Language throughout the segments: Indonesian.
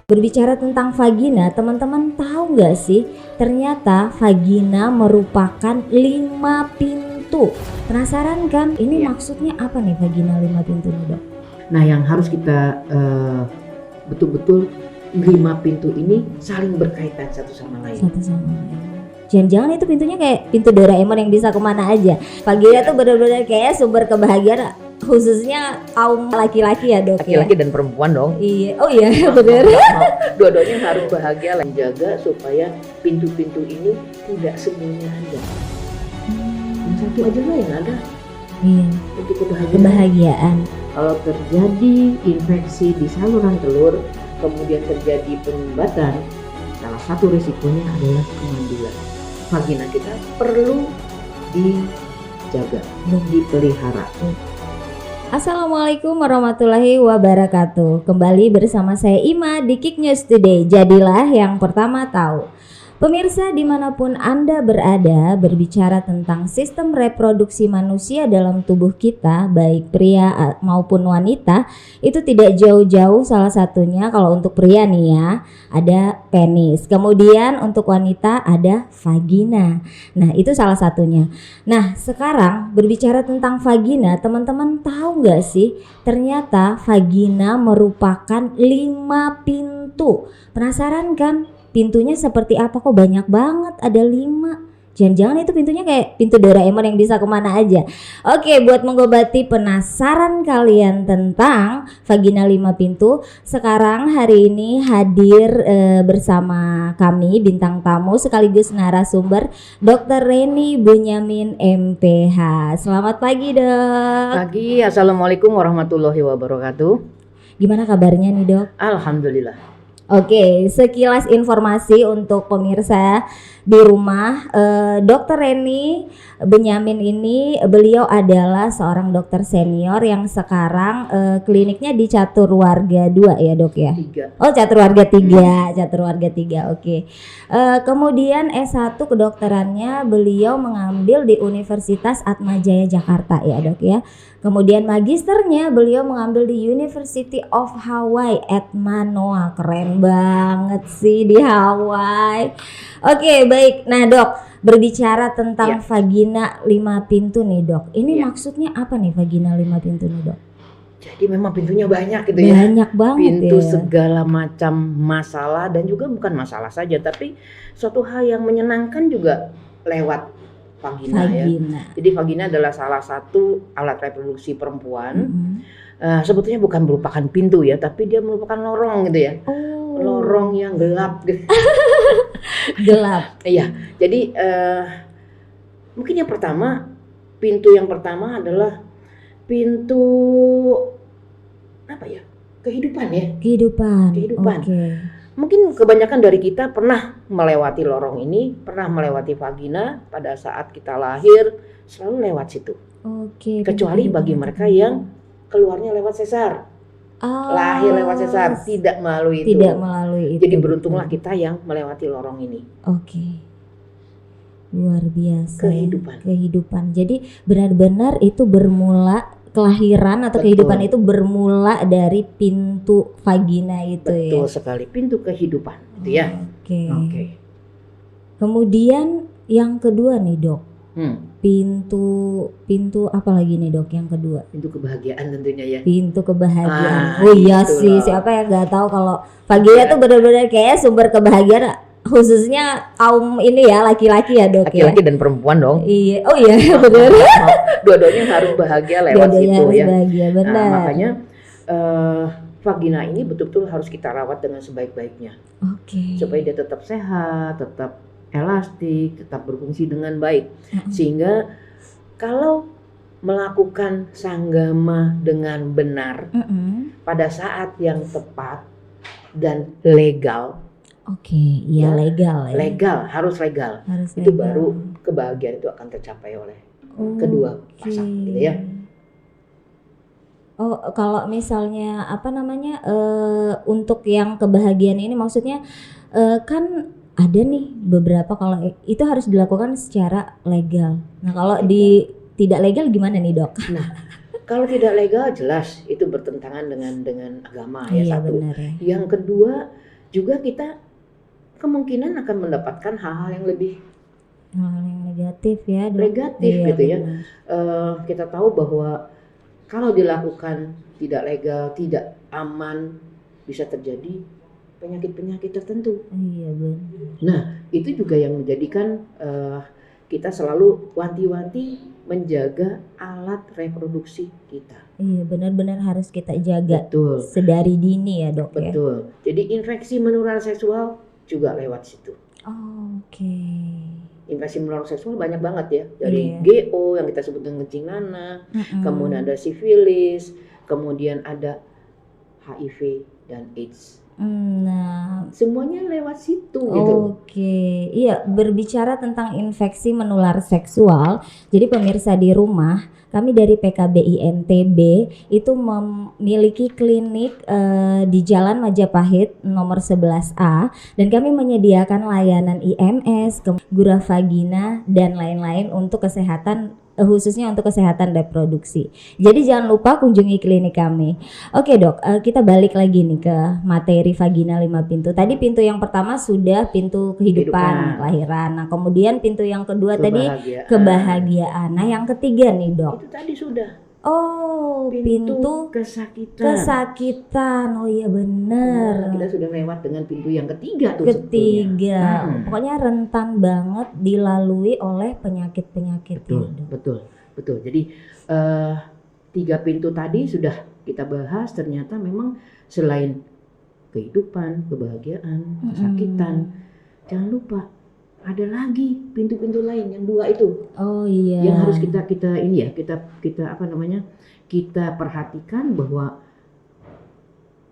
Berbicara tentang vagina, teman-teman tahu nggak sih? Ternyata vagina merupakan 5 pintu. Penasaran kan? Ini maksudnya apa nih vagina 5 pintu nih, Dok? Nah, yang harus kita betul-betul 5 pintu ini saling berkaitan satu sama lain. Satu sama lain. Jangan-jangan itu pintunya kayak pintu Doraemon yang bisa kemana aja. Vagina tuh benar-benar kayak sumber kebahagiaan, khususnya kaum laki-laki ya, Dok. Laki-laki dan perempuan dong. Iya, oh iya benar. Dua-duanya harus bahagia, menjaga supaya pintu-pintu ini tidak semuanya ada. Yang satu aja lah yang ada. Iya. Untuk Kebahagiaan. Kalau terjadi infeksi di saluran telur, kemudian terjadi penyumbatan, salah satu risikonya adalah kemandulan. Vagina kita perlu dijaga, dipelihara. Assalamualaikum warahmatullahi wabarakatuh. Kembali bersama saya Ima di Kick News Today. Jadilah yang pertama tahu. Pemirsa dimanapun Anda berada, berbicara tentang sistem reproduksi manusia dalam tubuh kita, baik pria maupun wanita, itu tidak jauh-jauh. Salah satunya kalau untuk pria nih ya, ada penis. Kemudian untuk wanita ada vagina. Nah, itu salah satunya. Nah, sekarang berbicara tentang vagina, teman-teman tahu nggak sih? Ternyata vagina merupakan 5 pintu. Penasaran kan? Pintunya seperti apa, kok banyak banget, ada 5. Jangan-jangan itu pintunya kayak pintu Doraemon yang bisa kemana aja. Oke, buat mengobati penasaran kalian tentang vagina 5 pintu, sekarang hari ini hadir bersama kami bintang tamu sekaligus narasumber Dr. Reni Bunyamin MPH. Selamat pagi, Dok. Pagi, assalamualaikum warahmatullahi wabarakatuh. Gimana kabarnya nih, Dok? Alhamdulillah. Oke, sekilas informasi untuk pemirsa di rumah, Dr. Reni Bunyamin ini beliau adalah seorang dokter senior yang sekarang kliniknya di Catur Warga 2 ya, Dok ya? 3. Oh, Catur Warga 3, Catur Warga 3, oke. Kemudian S1 kedokterannya beliau mengambil di Universitas Atmajaya Jakarta ya, Dok ya. Kemudian magisternya beliau mengambil di University of Hawaii at Manoa. Keren banget sih di Hawaii. Oke, baik. Nah, Dok, berbicara tentang vagina 5 pintu nih, Dok. Ini maksudnya apa nih vagina 5 pintu nih, Dok? Jadi memang pintunya banyak gitu ya. Banyak banget pintu ya. Segala macam masalah, dan juga bukan masalah saja, tapi suatu hal yang menyenangkan juga lewat vagina. Ya. Jadi vagina adalah salah satu alat reproduksi perempuan. Sebetulnya bukan merupakan pintu ya, tapi dia merupakan lorong gitu ya. Lorong yang gelap gitu. Gelap. Iya. Jadi mungkin yang pertama, pintu yang pertama adalah pintu apa ya? Kehidupan ya. Kehidupan. Okay. Mungkin kebanyakan dari kita pernah melewati lorong ini, pernah melewati vagina pada saat kita lahir, selalu lewat situ. Oke. Kecuali bagi mereka yang keluarnya lewat sesar. Lahir lewat sesar, tidak melalui itu. Jadi beruntunglah kita yang melewati lorong ini. Oke. Luar biasa. Kehidupan. Jadi benar-benar itu bermula, kelahiran atau kehidupan itu bermula dari pintu vagina itu. Betul sekali, pintu kehidupan itu ya. Oke. Kemudian yang kedua nih, Dok. Pintu apa lagi nih, Dok, yang kedua? Pintu kebahagiaan tentunya ya. Pintu kebahagiaan. Oh iya sih, siapa yang nggak tahu kalau vagina tuh benar-benar kayak sumber kebahagiaan, khususnya kaum ini ya, laki-laki ya, Dok. Laki-laki dan perempuan dong. Iya, oh iya benar. Dua-duanya harus bahagia lewat situ ya. Bahagia, benar. Nah, makanya vagina ini betul-betul harus kita rawat dengan sebaik-baiknya. Supaya dia tetap sehat, tetap elastik, tetap berfungsi dengan baik. Sehingga kalau melakukan sanggama dengan benar pada saat yang tepat dan legal. Legal ya. Legal, harus legal. Itu baru kebahagiaan itu akan tercapai oleh kedua pasang gitu ya. Oh, kalau misalnya untuk yang kebahagiaan ini maksudnya kan ada nih beberapa, kalau itu harus dilakukan secara legal. Nah, kalau tidak legal gimana nih, Dok? Nah, kalau tidak legal jelas itu bertentangan dengan agama ya, satu. Benar, ya. Yang kedua, juga kita kemungkinan akan mendapatkan hal-hal yang lebih negatif ya, Dok. Negatif Iya, gitu ya. benar. Kita tahu bahwa kalau dilakukan tidak legal, tidak aman, bisa terjadi penyakit-penyakit tertentu. Iya, benar. Nah, itu juga yang menjadikan kita selalu wanti-wanti menjaga alat reproduksi kita. Iya, benar-benar harus kita jaga. Betul. Sedari dini ya, Dok. Betul. Ya? Jadi infeksi menular seksual juga lewat situ. Oh, oke. Infeksi menular seksual banyak banget ya, dari GO yang kita sebut dengan kencing nanah, kemudian ada sifilis, kemudian ada HIV dan AIDS. Nah, semuanya lewat situ gitu. Oke, iya, berbicara tentang infeksi menular seksual. Jadi pemirsa di rumah, kami dari PKBI NTB itu memiliki klinik di Jalan Majapahit nomor 11A, dan kami menyediakan layanan IMS, gura vagina dan lain-lain untuk kesehatan, khususnya untuk kesehatan reproduksi. Jadi jangan lupa kunjungi klinik kami. Oke, Dok, kita balik lagi nih ke materi vagina 5 pintu. Tadi pintu yang pertama sudah pintu kehidupan, kelahiran. Nah, kemudian pintu yang kedua tadi kebahagiaan. Nah, yang ketiga nih, Dok. Itu tadi sudah. Oh, pintu kesakitan. Oh iya, benar. Kita sudah lewat dengan pintu yang ketiga tuh. Pokoknya rentan banget dilalui oleh penyakit-penyakit. Betul. Jadi 3 pintu tadi sudah kita bahas. Ternyata memang selain kehidupan, kebahagiaan, kesakitan, jangan lupa ada lagi pintu-pintu lain yang 2 itu. Oh iya. Yang harus kita ini ya, kita apa namanya? Kita perhatikan bahwa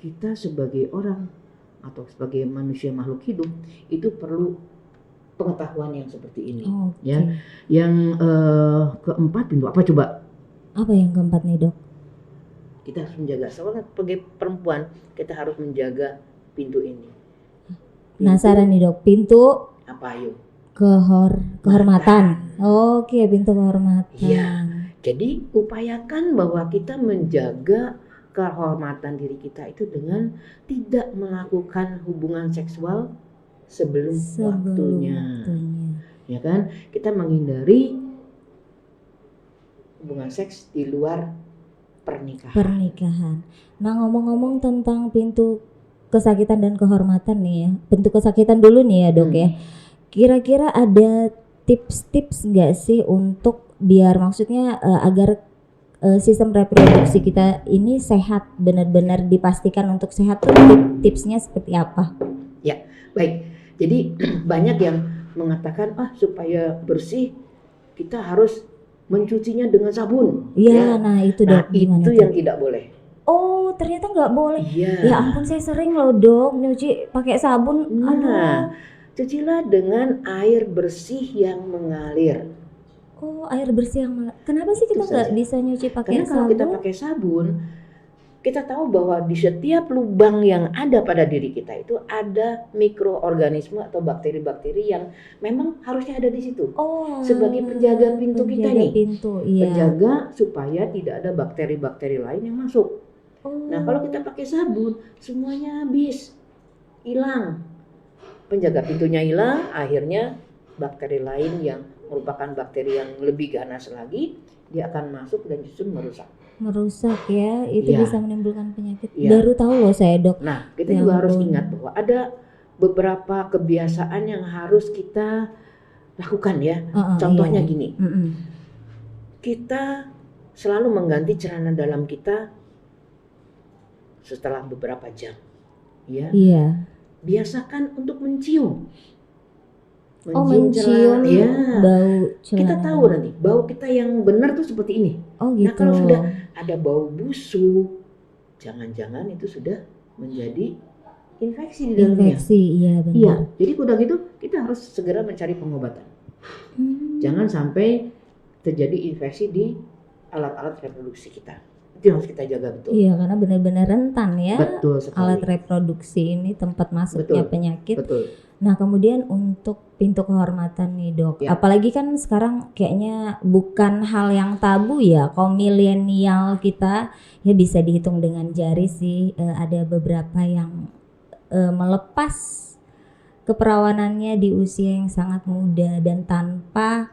kita sebagai orang atau sebagai manusia makhluk hidup itu perlu pengetahuan yang seperti ini. Ya. Yang keempat pintu apa coba? Apa yang keempat nih, Dok? Kita harus menjaga, sebagai perempuan kita harus menjaga pintu ini. Penasaran nih, Dok, pintu apa yuk? Kehormatan. Oke, pintu kehormatan. Iya. Jadi upayakan bahwa kita menjaga kehormatan diri kita itu dengan tidak melakukan hubungan seksual sebelum waktunya. Ya kan? Kita menghindari hubungan seks di luar pernikahan. Nah, ngomong-ngomong tentang pintu kesakitan dan kehormatan nih ya. Pintu kesakitan dulu nih ya, Dok ya. Kira-kira ada tips-tips nggak sih untuk biar maksudnya agar sistem reproduksi kita ini sehat, benar-benar dipastikan untuk sehat tuh, tipsnya seperti apa? Ya, baik. Jadi banyak yang mengatakan supaya bersih kita harus mencucinya dengan sabun. Iya, nah itu Dok. Nah, itu yang tidak boleh. Oh, ternyata nggak boleh. Iya. Ya ampun, saya sering loh, Dok, nyuci pakai sabun. Aduh. Cucilah dengan air bersih yang mengalir. Oh, air bersih yang mengalir. Kenapa sih kita nggak bisa nyuci pakai sabun? Karena kalau kita pakai sabun, kita tahu bahwa di setiap lubang yang ada pada diri kita itu ada mikroorganisme atau bakteri-bakteri yang memang harusnya ada di situ. Oh, sebagai penjaga pintu kita nih. Iya. Penjaga supaya tidak ada bakteri-bakteri lain yang masuk. Nah, kalau kita pakai sabun, semuanya habis, hilang. Penjaga pintunya hilang, akhirnya bakteri lain yang merupakan bakteri yang lebih ganas lagi, dia akan masuk dan justru merusak ya, itu bisa menimbulkan penyakit. Baru tahu loh saya, Dok. Nah, kita juga harus ingat bahwa ada beberapa kebiasaan yang harus kita lakukan ya. Contohnya gini, kita selalu mengganti celana dalam kita setelah beberapa jam, ya. Iya. Biasakan untuk mencium. Mencium ya. Bau celana. Kita tahu nanti bau kita yang benar tuh seperti ini. Oh gitu. Nah, kalau sudah ada bau busuk, jangan-jangan itu sudah menjadi infeksi di dalamnya. Iya benar. Iya, jadi udah gitu kita harus segera mencari pengobatan. Jangan sampai terjadi infeksi di alat-alat reproduksi kita. Itu harus kita jaga betul. Iya, karena benar-benar rentan ya. Betul sekali. Alat reproduksi ini tempat masuknya penyakit. Betul. Nah, kemudian untuk pintu kehormatan nih, Dok. Ya. Apalagi kan sekarang kayaknya bukan hal yang tabu ya. Kaum milenial kita ya bisa dihitung dengan jari sih. Ada beberapa yang melepas keperawanannya di usia yang sangat muda dan tanpa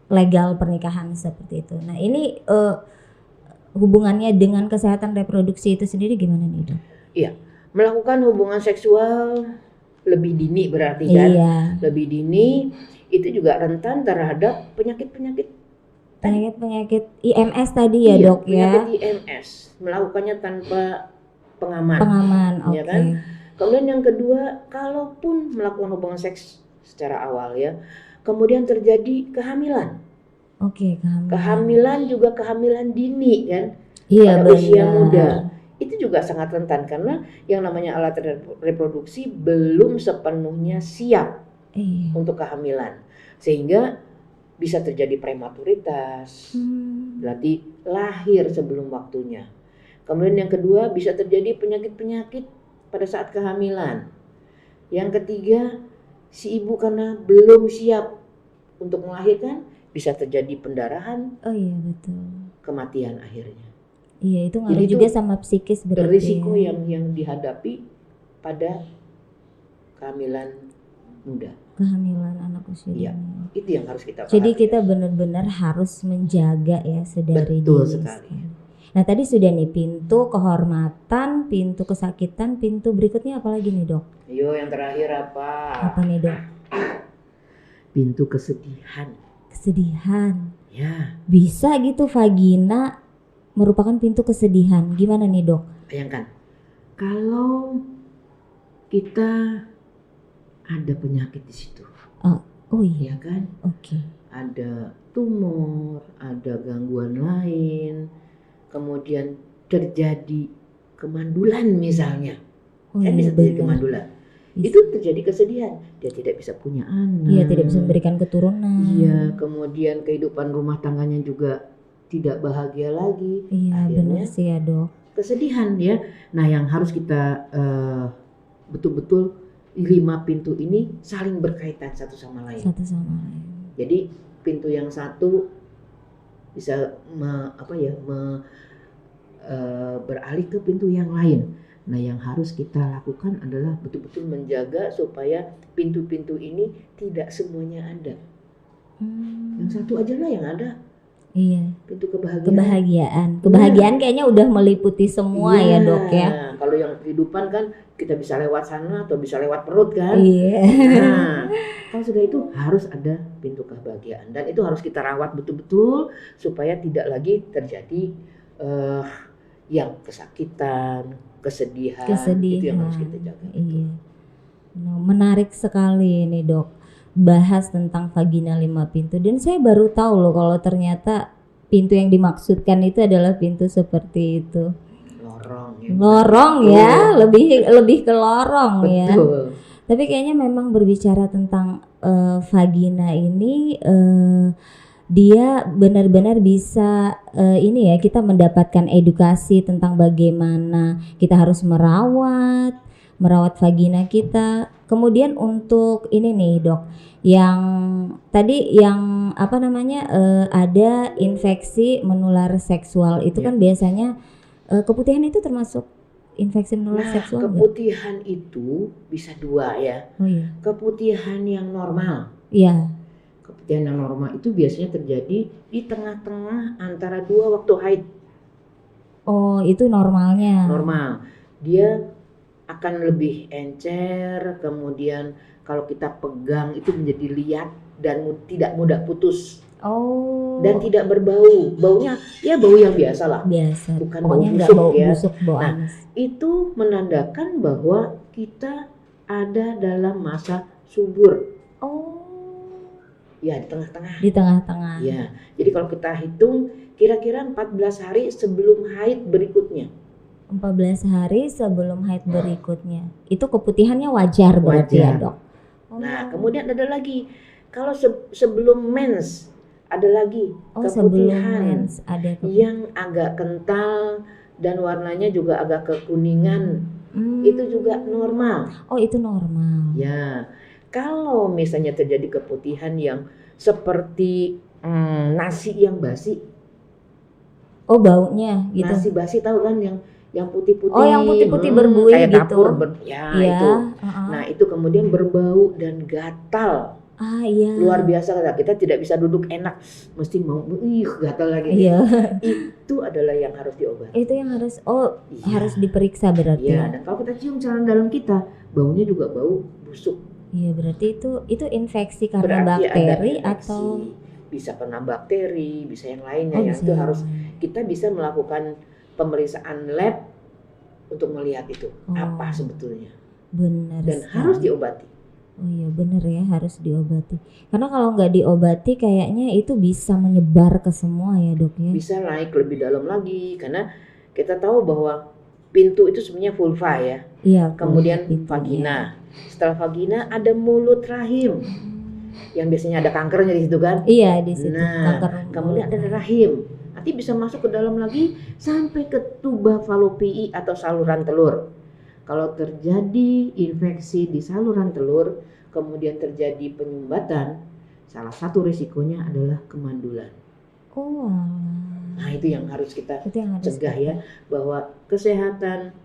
legal pernikahan seperti itu. Nah ini hubungannya dengan kesehatan reproduksi itu sendiri gimana nih dok? Iya, melakukan hubungan seksual lebih dini berarti kan? Iya. Lebih dini itu juga rentan terhadap penyakit-penyakit IMS tadi ya dok ya? Penyakit IMS, melakukannya tanpa pengaman. Oke. Ya kan? Kemudian yang kedua, kalaupun melakukan hubungan seks secara awal ya, kemudian terjadi kehamilan. Oke, kehamilan juga kehamilan dini kan? Iya, pada usia muda. Itu juga sangat rentan karena yang namanya alat reproduksi belum sepenuhnya siap untuk kehamilan. Sehingga bisa terjadi prematuritas. Berarti lahir sebelum waktunya. Kemudian yang kedua bisa terjadi penyakit-penyakit pada saat kehamilan. Yang ketiga, si ibu karena belum siap untuk melahirkan bisa terjadi pendarahan. Oh iya betul. Kematian akhirnya. Iya itu ngaruh juga sama psikis berarti. Berisiko yang dihadapi pada kehamilan muda. Kehamilan anak usia dini. Iya, itu yang harus kita. Jadi kita benar-benar harus menjaga ya sedari Betul dini. Sekali. Nah tadi sudah nih pintu kehormatan, pintu kesakitan, pintu berikutnya apa lagi nih dok? Yo yang terakhir apa? Apa nih dok? Pintu kesedihan. Kesedihan. Ya. Bisa gitu vagina merupakan pintu kesedihan. Gimana nih dok? Bayangkan kalau kita ada penyakit di situ. Oh iya. Ya kan? Oke. Ada tumor, ada gangguan lain, kemudian terjadi kemandulan misalnya. Bisa terjadi kemandulan. Itu terjadi kesedihan. Dia tidak bisa punya anak. Iya, tidak bisa memberikan keturunan. Iya, kemudian kehidupan rumah tangganya juga tidak bahagia lagi. Iya, benar sih ya dok. Kesedihan ya. Nah, yang harus kita betul-betul 5 pintu ini saling berkaitan satu sama lain. Jadi pintu yang satu bisa beralih ke pintu yang lain. Nah, yang harus kita lakukan adalah betul-betul menjaga supaya pintu-pintu ini tidak semuanya ada. Yang satu aja lah yang ada. Iya. Pintu kebahagiaan. Kebahagiaan kayaknya udah meliputi semua ya dok ya. Kalau yang kehidupan kan kita bisa lewat sana atau bisa lewat perut kan. Iya. Nah, kalau sudah itu harus ada pintu kebahagiaan dan itu harus kita rawat betul-betul supaya tidak lagi terjadi yang kesakitan, kesedihan. Itu yang harus kita jaga. Iya. Menarik sekali nih dok bahas tentang vagina 5 pintu dan saya baru tahu loh kalau ternyata pintu yang dimaksudkan itu adalah pintu seperti itu. Lorong ya, lebih ke lorong. Betul. Ya. Tapi kayaknya memang berbicara tentang vagina ini dia benar-benar bisa ini ya, kita mendapatkan edukasi tentang bagaimana kita harus merawat vagina kita. Kemudian untuk ini nih dok, yang tadi yang ada infeksi menular seksual itu kan biasanya keputihan itu termasuk infeksi menular seksual. Keputihan itu bisa 2 ya. Oh iya. Keputihan yang normal. Iya. Keputihan yang normal itu biasanya terjadi di tengah-tengah antara 2 waktu haid. Oh, itu normalnya. Normal. Dia akan lebih encer, kemudian kalau kita pegang itu menjadi liat dan tidak mudah putus. Oh. Dan tidak berbau. Baunya ya bau yang biasa lah. Biasa. Bukan pokoknya bau busuk ya. Bau nah, itu menandakan bahwa kita ada dalam masa subur. Oh. Ya, di tengah-tengah. Di tengah-tengah. Ya. Jadi kalau kita hitung kira-kira 14 hari sebelum haid berikutnya. 14 hari sebelum haid berikutnya. Itu keputihannya wajar berarti ya, dok. Nah, kemudian ada lagi. Kalau sebelum mens ada lagi keputihan yang agak kental dan warnanya juga agak kekuningan. Itu juga normal. Oh, itu normal. Ya. Kalau misalnya terjadi keputihan yang seperti nasi yang basi. Oh, baunya gitu. Nasi basi tahu kan yang putih-putih. Oh, yang putih-putih berbuih kayak gitu. dapur, ya Iya. itu. Nah itu kemudian berbau dan gatal. Iya. Luar biasa, kita tidak bisa duduk enak, mesti mau gatal lagi. Iya. Itu adalah yang harus diobati. Itu yang harus harus diperiksa berarti. Iya, dan kalau kita cium cairan dalam kita, baunya juga bau busuk. Iya, berarti itu infeksi karena Berarti bakteri ada infeksi. atau Bisa karena bakteri, bisa yang lainnya. bisa Itu yang harus lain. kita bisa melakukan pemeriksaan lab untuk melihat itu apa sebetulnya. Benar. Dan sekali. harus diobati. Oh iya benar ya, harus diobati. Karena kalau nggak diobati kayaknya itu bisa menyebar ke semua ya dok ya. Bisa naik lebih dalam lagi karena kita tahu bahwa pintu itu sebenarnya vulva ya. Iya. Kemudian pintunya. vagina. Setelah vagina ada mulut rahim. Yang biasanya ada kankernya di situ kan? Iya di situ. Nah, kanker kemudian ada rahim. Nanti bisa masuk ke dalam lagi sampai ke tuba falopii atau saluran telur. Kalau terjadi infeksi di saluran telur, kemudian terjadi penyumbatan, salah satu risikonya adalah kemandulan. Oh. Nah itu yang harus kita cegah ya, bahwa kesehatan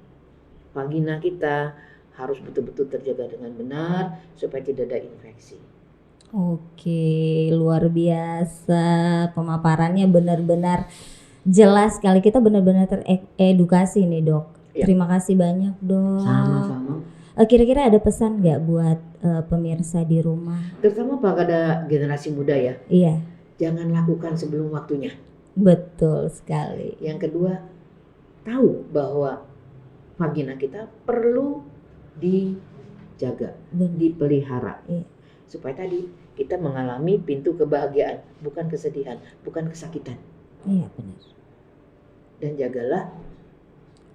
vagina kita harus betul-betul terjaga dengan benar supaya tidak ada infeksi. Oke, luar biasa pemaparannya, benar-benar jelas sekali. Kita benar-benar teredukasi nih dok. Ya. Terima kasih banyak dok. Sama-sama. Kira-kira ada pesan nggak buat pemirsa di rumah? Terutama pada generasi muda ya. Iya. Jangan lakukan sebelum waktunya. Betul sekali. Yang kedua, tahu bahwa vagina kita perlu dijaga, dipelihara. Iya. Supaya tadi kita mengalami pintu kebahagiaan, bukan kesedihan, bukan kesakitan. Iya benar. Dan jagalah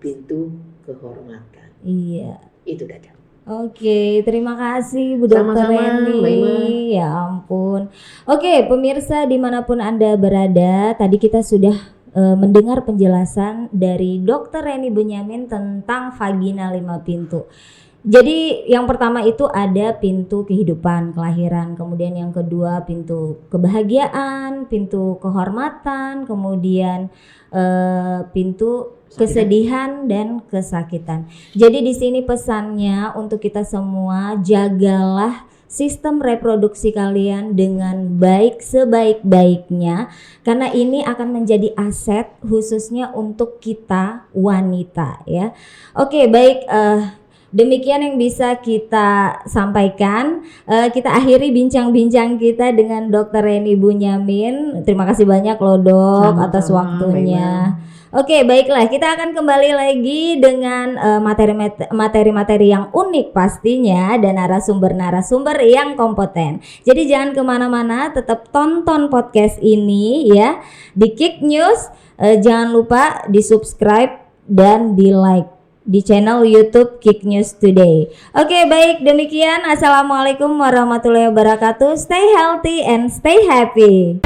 pintu kehormatan. Iya. Itu Dada. Oke, terima kasih Bu Dokter Reni. Ya ampun. Oke, pemirsa dimanapun Anda berada, tadi kita sudah mendengar penjelasan dari Dokter Reni Bunyamin tentang vagina 5 pintu. Jadi yang pertama itu ada pintu kehidupan, kelahiran, kemudian yang kedua pintu kebahagiaan, pintu kehormatan, kemudian pintu kesedihan dan kesakitan. Jadi di sini pesannya untuk kita semua, jagalah sistem reproduksi kalian dengan baik sebaik-baiknya, karena ini akan menjadi aset khususnya untuk kita wanita ya. Oke, baik, demikian yang bisa kita sampaikan. Kita akhiri bincang-bincang kita dengan Dr. Reni Bunyamin. Terima kasih banyak loh dok atas waktunya. Oke, baiklah, kita akan kembali lagi dengan materi-materi yang unik pastinya dan narasumber-narasumber yang kompeten. Jadi jangan kemana-mana, tetap tonton podcast ini ya di Kick News. Jangan lupa di subscribe dan di like di channel YouTube Kick News Today. Oke, baik, demikian. Assalamualaikum warahmatullahi wabarakatuh. Stay healthy and stay happy.